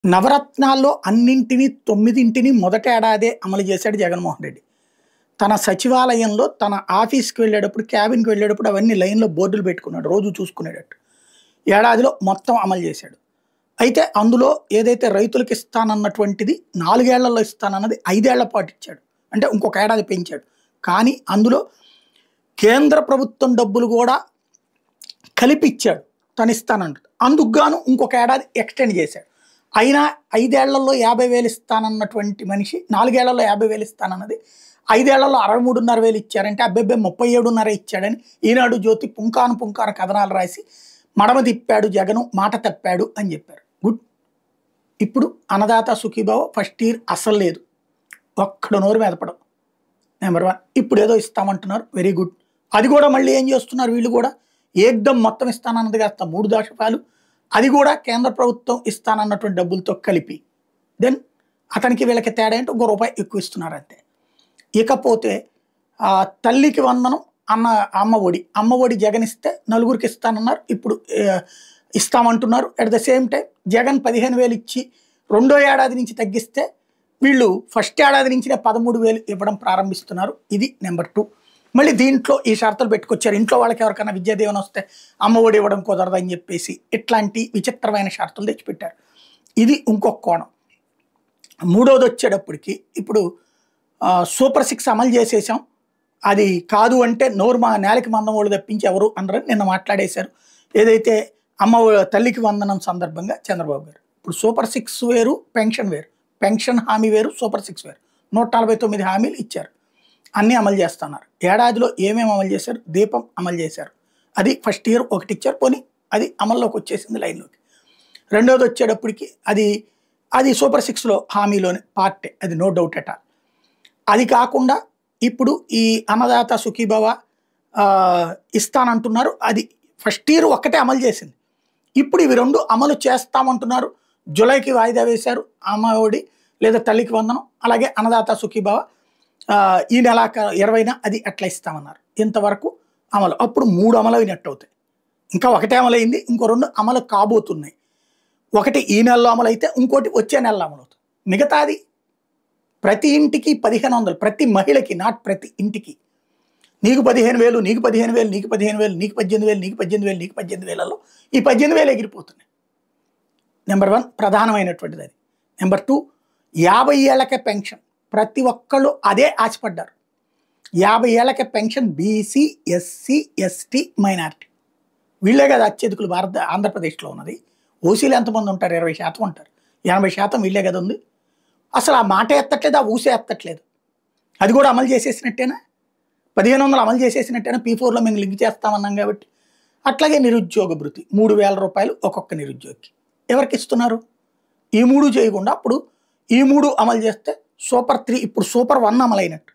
నవరత్నాల్లో అన్నింటిని 9ంటిని మొదటేడాదే అమలు చేశాడు జగన్మోహన్ రెడ్డి. తన సచివాలయంలో తన ఆఫీస్‌కి వెళ్ళేటప్పుడు, క్యాబిన్‌కి వెళ్ళేటప్పుడు అవన్నీ లైన్‌లో బోర్డులు పెట్టుకున్నాడు. రోజు చూసుకునేటట్టు. ఏడాదిలో మొత్తం అమలు చేశాడు. అయితే అందులో ఏదైతే రైతులకి ఇస్తానన్నటువంటిది 4 ఏళ్లలో ఇస్తానన్నది 5 ఏళ్ల పాటు ఇచ్చాడు. అంటే ఇంకొక ఏడాది పెంచాడు. కానీ అందులో కేంద్ర ప్రభుత్వం డబ్బులు కూడా కలిపి ఇచ్చాడు. తను ఇస్తానంటాడు. అందుకు గాను ఇంకొక ఏడాది ఎక్స్‌టెండ్ చేశాడు. అయినా 5 ఏళ్లలో 50,000 ఇస్తానన్నటువంటి మనిషి 4 ఏళ్లలో 50,000 ఇస్తానన్నది 5 ఏళ్లలో 63,500 ఇచ్చారంటే అబ్బెబ్బే 37,500 ఇచ్చాడని ఈనాడు జ్యోతి పుంకాను పుంకాను కథనాలు రాసి మడమ తిప్పాడు జగను, మాట తప్పాడు అని చెప్పారు. గుడ్. ఇప్పుడు అన్నదాత సుఖీభావ ఫస్ట్ ఇయర్ అసలు లేదు. ఒక్కడు నోరు మెదపడం. నెంబర్ 1. ఇప్పుడు ఏదో ఇస్తామంటున్నారు. Very good. అది కూడా మళ్ళీ ఏం చేస్తున్నారు వీళ్ళు కూడా ఏకదం మొత్తం ఇస్తానన్నది కాస్త 3 దశకాలు అది కూడా కేంద్ర ప్రభుత్వం ఇస్తానన్నటువంటి డబ్బులతో కలిపి దెన్ అతనికి వీళ్ళకి తేడా ఏంటో ఇంకో రూపాయి ఎక్కువ ఇస్తున్నారు అంతే. ఇకపోతే తల్లికి వందనం అమ్మ ఒడి జగన్ ఇస్తే నలుగురికి ఇస్తానన్నారు. ఇప్పుడు ఇస్తామంటున్నారు. At the same time Jagan 15,000 ఇచ్చి రెండో ఏడాది నుంచి తగ్గిస్తే వీళ్ళు ఫస్ట్ ఏడాది నుంచినే 13,000 ఇవ్వడం ప్రారంభిస్తున్నారు. ఇది నెంబర్ 2. మళ్ళీ దీంట్లో ఈ షరతులు పెట్టుకొచ్చారు. ఇంట్లో వాళ్ళకి ఎవరికైనా విద్యా దీవెన వస్తే అమ్మ ఒడి ఇవ్వడం కుదరదని చెప్పేసి ఇట్లాంటి విచిత్రమైన షరతులు తెచ్చిపెట్టారు. ఇది ఇంకొక కోణం. మూడోది వచ్చేటప్పటికి ఇప్పుడు సూపర్ 6 అమలు చేసేసాం, అది కాదు అంటే నేలకి మందం వాళ్ళు తప్పించి ఎవరు అనరని నిన్న మాట్లాడేశారు. ఏదైతే తల్లికి వందనం సందర్భంగా చంద్రబాబు గారు. ఇప్పుడు సూపర్ 6 వేరు, పెన్షన్ వేరు. పెన్షన్ హామీ వేరు, సూపర్ 6 వేరు. 149 హామీలు ఇచ్చారు. అన్నీ అమలు చేస్తున్నారు. ఏడాదిలో ఏమేమి అమలు చేశారు? దీపం అమలు చేశారు. అది ఫస్ట్ ఇయర్ ఒకటి ఇచ్చారు. పోనీ అది అమల్లోకి వచ్చేసింది లైన్లోకి. రెండోది వచ్చేటప్పటికి అది సూపర్ 6లో హామీలోని పార్టే, అది నో డౌట్ ఎట్ ఆల్. అది కాకుండా ఇప్పుడు ఈ అన్నదాత సుఖీభవ ఇస్తానంటున్నారు. అది ఫస్ట్ ఇయర్ ఒక్కటే అమలు చేసింది. ఇప్పుడు ఇవి 2 అమలు చేస్తామంటున్నారు. జూలైకి వాయిదా వేశారు. అమ్మ ఒడి లేదా తల్లికి వందనం, అలాగే అన్నదాత సుఖీభవ ఈ నెల 20న అది అట్లా ఇస్తామన్నారు. ఇంతవరకు అమలు. అప్పుడు 3 అమలు అయినట్టు అవుతాయి. ఇంకా ఒకటే అమలైంది, ఇంకో 2 అమలు కాబోతున్నాయి. ఒకటి ఈ నెలలో అమలు అయితే ఇంకోటి వచ్చే నెలలో అమలు అవుతుంది. మిగతాది ప్రతి ఇంటికి 1,500, ప్రతి మహిళకి, నాట్ ప్రతి ఇంటికి. నీకు 15,000, నీకు 15,000, నీకు 15,000, నీకు 18,000, నీకు 18,000, నీకు 18,000లో ఈ 18,000 ఎగిరిపోతున్నాయి. నెంబర్ 1 ప్రధానమైనటువంటిది అది. నెంబర్ 2 50 ఏళ్లకే పెన్షన్. ప్రతి ఒక్కళ్ళు అదే ఆశపడ్డారు. 50 ఏళ్లకే pension BC, SC, ST, minority. వీళ్ళే కదా అత్యధికులు ఆంధ్రప్రదేశ్లో ఉన్నది. ఓసీలు ఎంతమంది ఉంటారు? 20% ఉంటారు. 80% వీళ్ళే కదా ఉంది. అసలు ఆ మాట ఎత్తట్లేదు, ఆ ఊసే ఎత్తట్లేదు. అది కూడా అమలు చేసేసినట్టేనా? 1,500 అమలు చేసేసినట్టేనా? P4లో మేము లింక్ చేస్తామన్నాం కాబట్టి. అట్లాగే నిరుద్యోగ భృతి 3,000 రూపాయలు ఒక్కొక్క నిరుద్యోగికి. ఎవరికి ఇస్తున్నారు? ఈ 3 చేయకుండా అప్పుడు ఈ 3 అమలు చేస్తే సూపర్ 3, ఇప్పుడు సూపర్ 1 అమలైనట్టు,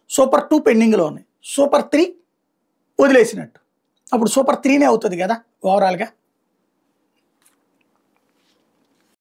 సూపర్ 2 పెండింగ్లో ఉన్నాయి, సూపర్ 3 వదిలేసినట్టు. అప్పుడు సూపర్ 3నే అవుతుంది కదా ఓవరాల్గా.